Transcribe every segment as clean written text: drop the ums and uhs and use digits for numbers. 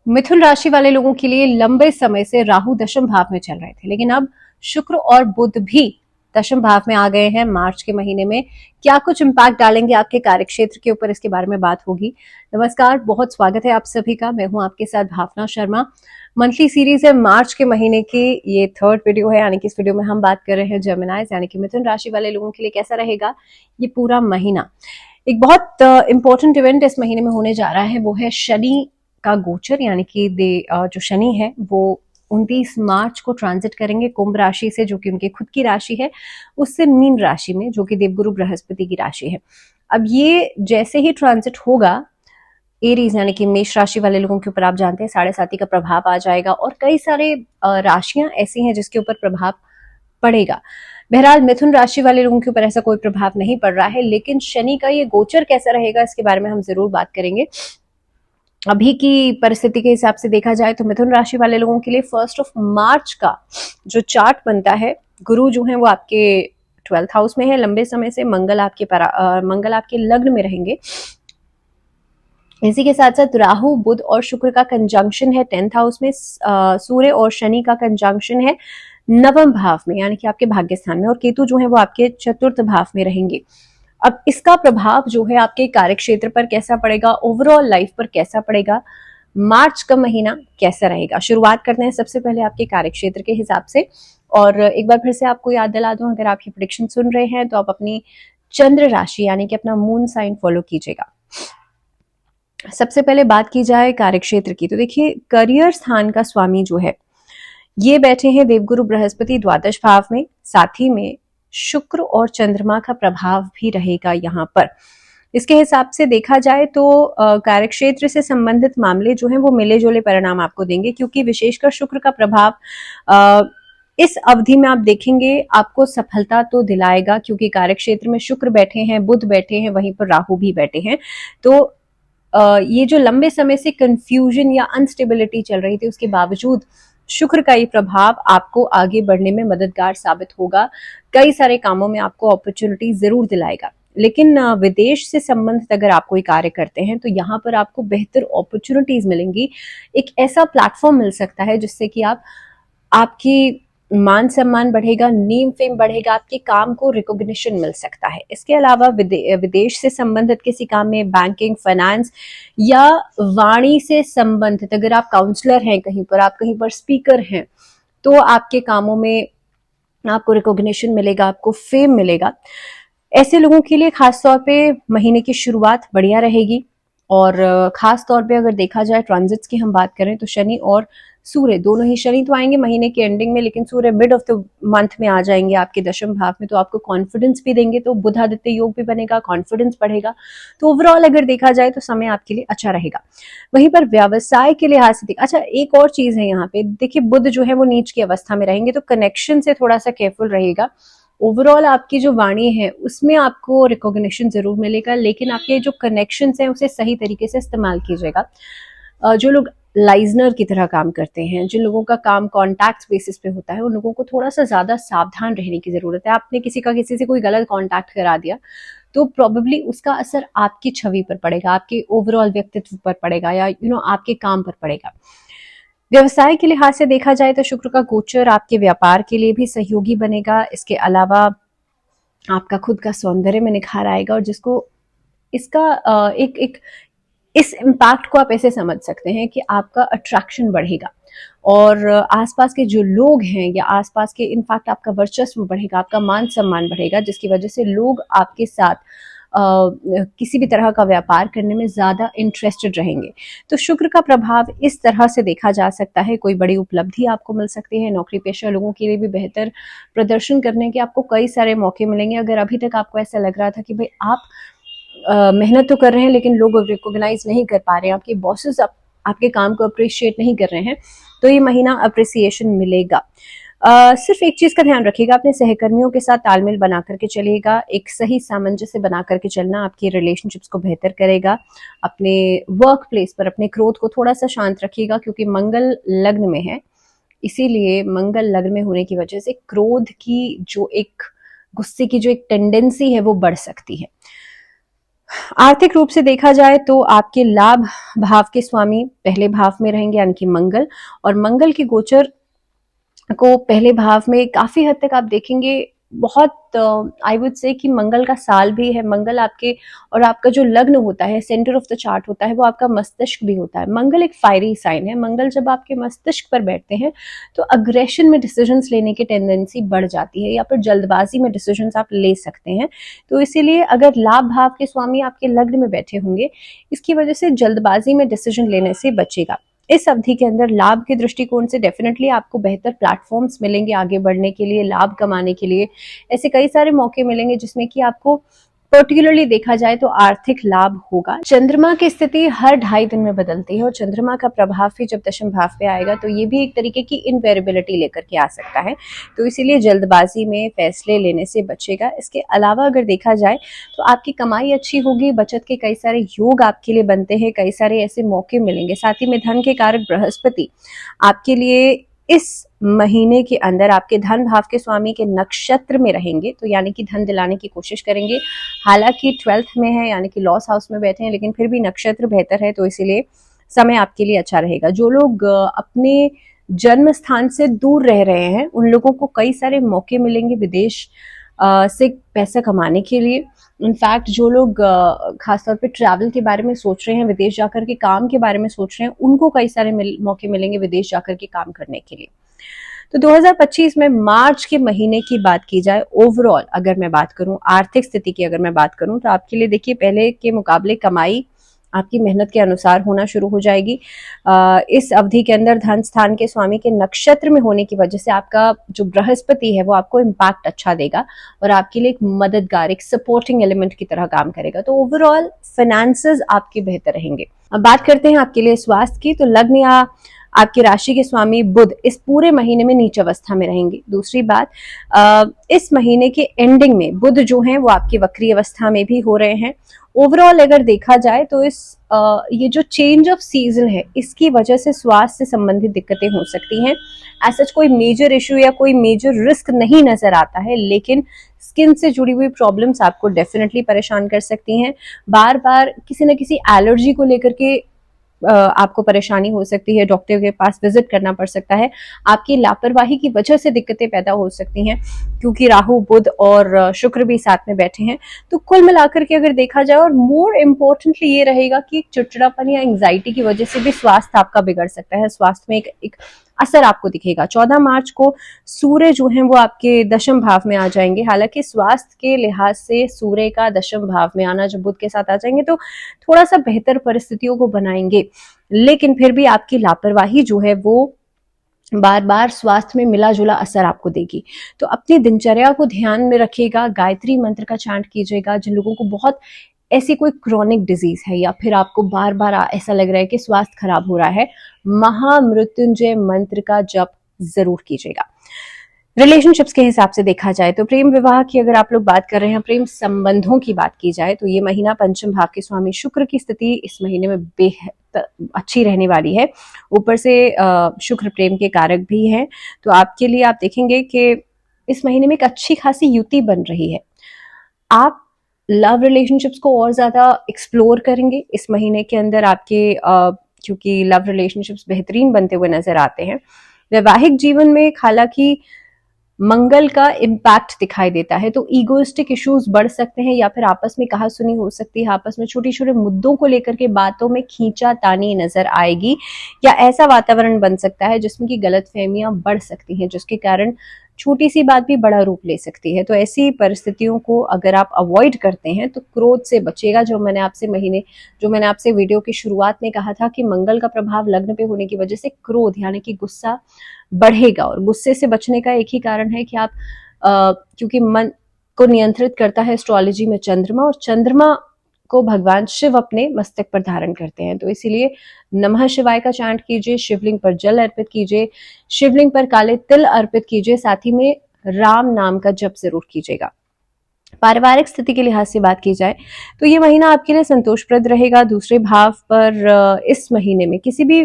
मिथुन राशि वाले लोगों के लिए लंबे समय से राहु दशम भाव में चल रहे थे, लेकिन अब शुक्र और बुध भी दशम भाव में आ गए हैं मार्च के महीने में। क्या कुछ इम्पैक्ट डालेंगे आपके कार्यक्षेत्र के ऊपर, इसके बारे में बात होगी। नमस्कार, बहुत स्वागत है आप सभी का। मैं हूं आपके साथ भावना शर्मा। मंथली सीरीज है मार्च के महीने की, ये थर्ड वीडियो है, यानी कि इस वीडियो में हम बात कर रहे हैं जेमिनाइज यानी कि मिथुन राशि वाले लोगों के लिए कैसा रहेगा ये पूरा महीना। एक बहुत इंपॉर्टेंट इवेंट इस महीने में होने जा रहा है, वो है शनि का गोचर, यानी कि जो शनि है वो 29 मार्च को ट्रांजिट करेंगे कुंभ राशि से, जो कि उनकी खुद की राशि है, उससे मीन राशि में, जो कि देवगुरु बृहस्पति की राशि है। अब ये जैसे ही ट्रांजिट होगा एरीज यानी कि मेष राशि वाले लोगों के ऊपर, आप जानते हैं 7.5 का प्रभाव आ जाएगा और कई सारे राशियां ऐसी हैं जिसके ऊपर प्रभाव पड़ेगा। बहरहाल मिथुन राशि वाले लोगों के ऊपर ऐसा कोई प्रभाव नहीं पड़ रहा है, लेकिन शनि का ये गोचर कैसा रहेगा इसके बारे में हम जरूर बात करेंगे। अभी की परिस्थिति के हिसाब से देखा जाए तो मिथुन राशि वाले लोगों के लिए 1 मार्च का जो चार्ट बनता है, गुरु जो है वो आपके 12th हाउस में है लंबे समय से। मंगल आपके लग्न में रहेंगे। इसी के साथ साथ राहु बुध और शुक्र का कंजंक्शन है 10th हाउस में। सूर्य और शनि का कंजंक्शन है 9वें भाव में, यानी कि आपके भाग्य स्थान में, और केतु जो है वो आपके 4th भाव में रहेंगे। अब इसका प्रभाव जो है आपके कार्यक्षेत्र पर कैसा पड़ेगा, ओवरऑल लाइफ पर कैसा पड़ेगा, मार्च का महीना कैसा रहेगा। शुरुआत करते हैं सबसे पहले आपके कार्यक्षेत्र के हिसाब से। और एक बार फिर से आपको याद दिला दूं, अगर आप ये प्रेडिक्शन सुन रहे हैं तो आप अपनी चंद्र राशि यानी कि अपना मून साइन फॉलो कीजिएगा। सबसे पहले बात की जाए कार्यक्षेत्र की, तो देखिए करियर स्थान का स्वामी जो है ये बैठे हैं देवगुरु बृहस्पति द्वादश भाव में। साथ ही में शुक्र और चंद्रमा का प्रभाव भी रहेगा यहाँ पर। इसके हिसाब से देखा जाए तो कार्यक्षेत्र से संबंधित मामले जो हैं वो मिले जुले परिणाम आपको देंगे, क्योंकि विशेषकर शुक्र का प्रभाव इस अवधि में आप देखेंगे आपको सफलता तो दिलाएगा, क्योंकि कार्यक्षेत्र में शुक्र बैठे हैं, बुध बैठे हैं, वहीं पर राहु भी बैठे हैं। तो ये जो लंबे समय से कंफ्यूजन या अनस्टेबिलिटी चल रही थी, उसके बावजूद शुक्र का ये प्रभाव आपको आगे बढ़ने में मददगार साबित होगा। कई सारे कामों में आपको अपॉर्चुनिटी जरूर दिलाएगा। लेकिन विदेश से संबंधित अगर आप कोई कार्य करते हैं तो यहाँ पर आपको बेहतर अपॉर्चुनिटीज मिलेंगी। एक ऐसा प्लेटफॉर्म मिल सकता है जिससे कि आपकी मान सम्मान बढ़ेगा, नेम फेम बढ़ेगा, आपके काम को रिकॉग्निशन मिल सकता है। इसके अलावा विदेश से संबंधित किसी काम में, बैंकिंग, फाइनेंस या वाणी से संबंधित, अगर आप काउंसलर हैं कहीं पर, आप कहीं पर स्पीकर हैं, तो आपके कामों में आपको रिकॉग्निशन मिलेगा, आपको फेम मिलेगा। ऐसे लोगों के लिए खास तौर पे महीने की शुरुआत बढ़िया रहेगी। और खास तौर पे अगर देखा जाए ट्रांजिट्स की हम बात करें तो शनि और सूर्य दोनों ही, शनि तो आएंगे महीने के एंडिंग में, लेकिन सूर्य मिड ऑफ द मंथ में आ जाएंगे आपके दशम भाव में, तो आपको कॉन्फिडेंस भी देंगे। तो बुधादित्य योग भी बनेगा, कॉन्फिडेंस बढ़ेगा। तो ओवरऑल अगर देखा जाए तो समय आपके लिए अच्छा रहेगा। वहीं पर व्यवसाय के लिहाज से अच्छा एक और चीज है यहाँ पे, देखिए बुध जो है वो नीच की अवस्था में रहेंगे, तो कनेक्शन से थोड़ा सा केयरफुल रहेगा। ओवरऑल आपकी जो वाणी है उसमें आपको रिकॉग्निशन जरूर मिलेगा, लेकिन आपके जो कनेक्शंस हैं उसे सही तरीके से इस्तेमाल कीजिएगा। जो लोग लाइजनर की तरह काम करते हैं, जिन लोगों का काम कॉन्टैक्ट बेसिस पे होता है, उन लोगों को थोड़ा सा ज्यादा सावधान रहने की जरूरत है। आपने किसी से कोई गलत कॉन्टैक्ट करा दिया तो प्रोबेबली उसका असर आपकी छवि पर पड़ेगा, आपके ओवरऑल व्यक्तित्व पर पड़ेगा, या आपके काम पर पड़ेगा। व्यवसाय के लिहाज से देखा जाए तो शुक्र का गोचर आपके व्यापार के लिए भी सहयोगी बनेगा। इसके अलावा आपका खुद का सौंदर्य में निखार आएगा, और जिसको इसका एक इस इम्पैक्ट को आप ऐसे समझ सकते हैं कि आपका अट्रैक्शन बढ़ेगा, और आसपास के जो लोग हैं या आसपास के, इनफैक्ट आपका वर्चस्व बढ़ेगा, आपका मान सम्मान बढ़ेगा, जिसकी वजह से लोग आपके साथ किसी भी तरह का व्यापार करने में ज्यादा इंटरेस्टेड रहेंगे। तो शुक्र का प्रभाव इस तरह से देखा जा सकता है। कोई बड़ी उपलब्धि आपको मिल सकती है। नौकरी पेशा लोगों के लिए भी बेहतर प्रदर्शन करने के आपको कई सारे मौके मिलेंगे। अगर अभी तक आपको ऐसा लग रहा था कि भाई आप मेहनत तो कर रहे हैं लेकिन लोग रिकॉग्नाइज नहीं कर पा रहे हैं, आपके बॉसेस आपके काम को अप्रिशिएट नहीं कर रहे हैं, तो ये महीना अप्रिसिएशन मिलेगा। सिर्फ एक चीज का ध्यान रखिएगा, अपने सहकर्मियों के साथ तालमेल बना करके चलिएगा। एक सही सामंजस्य बना करके चलना आपकी रिलेशनशिप्स को बेहतर करेगा। अपने वर्क प्लेस पर अपने क्रोध को थोड़ा सा शांत रखिएगा, क्योंकि मंगल लग्न में है, इसीलिए मंगल लग्न में होने की वजह से क्रोध की जो एक, गुस्से की जो एक टेंडेंसी है वो बढ़ सकती है। आर्थिक रूप से देखा जाए तो आपके लाभ भाव के स्वामी पहले भाव में रहेंगे, यानी कि मंगल, और मंगल के गोचर को पहले भाव में काफी हद तक आप देखेंगे बहुत, आई वुड से कि मंगल का साल भी है। मंगल आपके, और आपका जो लग्न होता है, सेंटर ऑफ द चार्ट होता है, वो आपका मस्तिष्क भी होता है। मंगल एक फायरी साइन है। मंगल जब आपके मस्तिष्क पर बैठते हैं तो अग्रेशन में डिसीजंस लेने की टेंडेंसी बढ़ जाती है, या फिर जल्दबाजी में डिसीजंस आप ले सकते हैं। तो इसीलिए अगर लाभ भाव के स्वामी आपके लग्न में बैठे होंगे, इसकी वजह से जल्दबाजी में डिसीजन लेने से बचेगा। इस अवधि के अंदर लाभ के दृष्टिकोण से डेफिनेटली आपको बेहतर प्लेटफॉर्म्स मिलेंगे आगे बढ़ने के लिए, लाभ कमाने के लिए। ऐसे कई सारे मौके मिलेंगे जिसमें कि आपको पर्टिकुलरली देखा जाए तो आर्थिक लाभ होगा। चंद्रमा की स्थिति हर 2.5 दिन में बदलती है, और चंद्रमा का प्रभाव भी जब दशम भाव पे आएगा तो ये भी एक तरीके की इनवेरिएबिलिटी लेकर के आ सकता है। तो इसीलिए जल्दबाजी में फैसले लेने से बचेगा। इसके अलावा अगर देखा जाए तो आपकी कमाई अच्छी होगी, बचत के कई सारे योग आपके लिए बनते हैं, कई सारे ऐसे मौके मिलेंगे। साथ ही में धन के कारक बृहस्पति आपके लिए इस महीने के अंदर आपके धन भाव के स्वामी के नक्षत्र में रहेंगे, तो यानी कि धन दिलाने की कोशिश करेंगे। हालांकि 12th में है, यानी कि लॉस हाउस में बैठे हैं, लेकिन फिर भी नक्षत्र बेहतर है, तो इसीलिए समय आपके लिए अच्छा रहेगा। जो लोग अपने जन्म स्थान से दूर रह रहे हैं उन लोगों को कई सारे मौके मिलेंगे विदेश से पैसा कमाने के लिए। इनफैक्ट जो लोग खासतौर पे ट्रैवल के बारे में सोच रहे हैं, विदेश जाकर के काम के बारे में सोच रहे हैं, उनको कई सारे मौके मिलेंगे विदेश जाकर के काम करने के लिए। तो 2025 में मार्च के महीने की बात की जाए, ओवरऑल अगर मैं बात करूं, आर्थिक स्थिति की अगर मैं बात करूं, तो आपके लिए देखिए पहले के मुकाबले कमाई आपकी मेहनत के अनुसार होना शुरू हो जाएगी। इस अवधि के अंदर धन स्थान के स्वामी के नक्षत्र में होने की वजह से आपका जो बृहस्पति है वो आपको इम्पैक्ट अच्छा देगा, और आपके लिए एक मददगार, एक सपोर्टिंग एलिमेंट की तरह काम करेगा। तो ओवरऑल फाइनेंसेस आपके बेहतर रहेंगे। अब बात करते हैं आपके लिए स्वास्थ्य की। तो लग्न या आपकी राशि के स्वामी बुध इस पूरे महीने में नीच अवस्था में रहेंगे। दूसरी बात, इस महीने के एंडिंग में बुध जो हैं वो आपकी वक्री अवस्था में भी हो रहे हैं। ओवरऑल अगर देखा जाए तो ये जो चेंज ऑफ सीजन है इसकी वजह से स्वास्थ्य से संबंधित दिक्कतें हो सकती हैं। ऐसा कोई मेजर इश्यू या कोई मेजर रिस्क नहीं नजर आता है, लेकिन स्किन से जुड़ी हुई प्रॉब्लम्स आपको डेफिनेटली परेशान कर सकती हैं। बार बार किसी न किसी एलर्जी को लेकर के आपको परेशानी हो सकती है, डॉक्टर के पास विजिट करना पड़ सकता है। आपकी लापरवाही की वजह से दिक्कतें पैदा हो सकती हैं, क्योंकि राहु बुध और शुक्र भी साथ में बैठे हैं। तो कुल मिलाकर के अगर देखा जाए, और मोर इम्पोर्टेंटली ये रहेगा कि चिड़चिड़ापन या एंग्जाइटी की वजह से भी स्वास्थ्य आपका बिगड़ सकता है, स्वास्थ्य में एक असर आपको दिखेगा। 14 मार्च को सूर्य जो है वो आपके दशम भाव में आ जाएंगे। हालांकि स्वास्थ्य के लिहाज से सूर्य का दशम भाव में आना, जब बुध के साथ आ जाएंगे तो थोड़ा सा बेहतर परिस्थितियों को बनाएंगे, लेकिन फिर भी आपकी लापरवाही जो है वो बार बार स्वास्थ्य में मिला जुला असर आपको देगी। तो अपनी दिनचर्या को ध्यान में रखिएगा, गायत्री मंत्र का चांट कीजिएगा। जिन लोगों को बहुत ऐसी कोई क्रॉनिक डिजीज है, या फिर आपको बार बार ऐसा लग रहा है कि स्वास्थ्य खराब हो रहा है, महामृत्युंजय मंत्र का जप जरूर कीजिएगा। रिलेशनशिप्स के हिसाब से देखा जाए तो प्रेम विवाह की अगर आप लोग बात कर रहे हैं, प्रेम संबंधों की बात की जाए, तो ये महीना पंचम भाव के स्वामी शुक्र की स्थिति इस महीने में बेहद अच्छी रहने वाली है। ऊपर से शुक्र प्रेम के कारक भी हैं, तो आपके लिए आप देखेंगे कि इस महीने में एक अच्छी खासी युति बन रही है। आप लव रिलेशनशिप्स को और ज्यादा एक्सप्लोर करेंगे इस महीने के अंदर आपके, क्योंकि लव रिलेशनशिप्स बेहतरीन बनते हुए नजर आते हैं। वैवाहिक जीवन में हालांकि मंगल का इम्पैक्ट दिखाई देता है, तो ईगोइस्टिक इश्यूज बढ़ सकते हैं, या फिर आपस में कहासुनी हो सकती है, आपस में छोटे छोटे मुद्दों को लेकर के बातों में खींचातानी नजर आएगी, या ऐसा वातावरण बन सकता है जिसमें कि गलतफहमियां बढ़ सकती हैं, जिसके कारण छोटी सी बात भी बड़ा रूप ले सकती है। तो ऐसी परिस्थितियों को अगर आप अवॉइड करते हैं तो क्रोध से बचेगा। जो मैंने आपसे वीडियो की शुरुआत में कहा था कि मंगल का प्रभाव लग्न पे होने की वजह से क्रोध यानी कि गुस्सा बढ़ेगा, और गुस्से से बचने का एक ही कारण है कि आप क्योंकि मन को नियंत्रित करता है एस्ट्रोलॉजी में चंद्रमा, और चंद्रमा को भगवान शिव अपने मस्तक पर धारण करते हैं। तो इसीलिए नमः शिवाय का चांट कीजिए, शिवलिंग पर जल अर्पित कीजिए, शिवलिंग पर काले तिल अर्पित कीजिए, साथ ही में राम नाम का जप जरूर कीजिएगा। पारिवारिक स्थिति के लिहाज से बात की जाए तो ये महीना आपके लिए संतोषप्रद रहेगा। दूसरे भाव पर इस महीने में किसी भी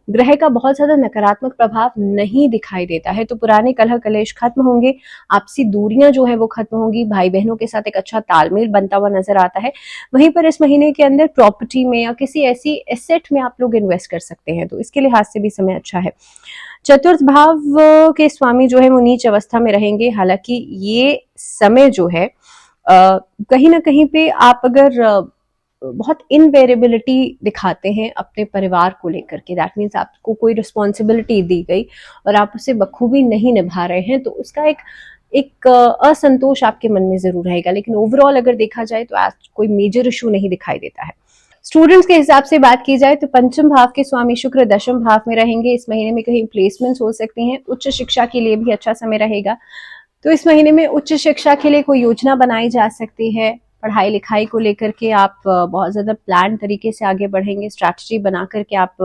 ग्रह का बहुत ज्यादा नकारात्मक प्रभाव नहीं दिखाई देता है। तो पुराने कलह कलेश खत्म होंगे, आपसी दूरियां जो है वो खत्म होंगी, भाई बहनों के साथ एक अच्छा तालमेल बनता हुआ नजर आता है। वहीं पर इस महीने के अंदर प्रॉपर्टी में या किसी ऐसी एसेट में आप लोग इन्वेस्ट कर सकते हैं, तो इसके लिहाज से भी समय अच्छा है। चतुर्थ भाव के स्वामी जो है वो नीच अवस्था में रहेंगे। हालांकि ये समय जो है कहीं ना कहीं पे आप अगर बहुत इनवेरेबिलिटी दिखाते हैं अपने परिवार को लेकर के, दैट मीन्स आपको कोई रिस्पॉन्सिबिलिटी दी गई और आप उसे बखूबी नहीं निभा रहे हैं, तो उसका एक असंतोष आपके मन में जरूर रहेगा। लेकिन ओवरऑल अगर देखा जाए तो आज कोई मेजर इशू नहीं दिखाई देता है। स्टूडेंट्स के हिसाब से बात की जाए तो पंचम भाव के स्वामी शुक्र दशम भाव में रहेंगे। इस महीने में कहीं प्लेसमेंट्स हो सकती हैं, उच्च शिक्षा के लिए भी अच्छा समय रहेगा। तो इस महीने में उच्च शिक्षा के लिए कोई योजना बनाई जा सकती है। पढ़ाई लिखाई को लेकर के आप बहुत ज्यादा प्लान तरीके से आगे बढ़ेंगे, स्ट्रैटेजी बना करके आप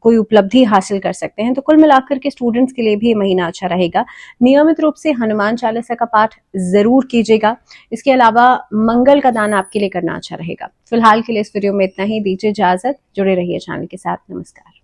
कोई उपलब्धि हासिल कर सकते हैं। तो कुल मिलाकर के स्टूडेंट्स के लिए भी ये महीना अच्छा रहेगा। नियमित रूप से हनुमान चालीसा का पाठ जरूर कीजिएगा। इसके अलावा मंगल का दान आपके लिए करना अच्छा रहेगा। फिलहाल के लिए इस वीडियो में इतना ही, दीजिए इजाजत। जुड़े रहिए चैनल के साथ। नमस्कार।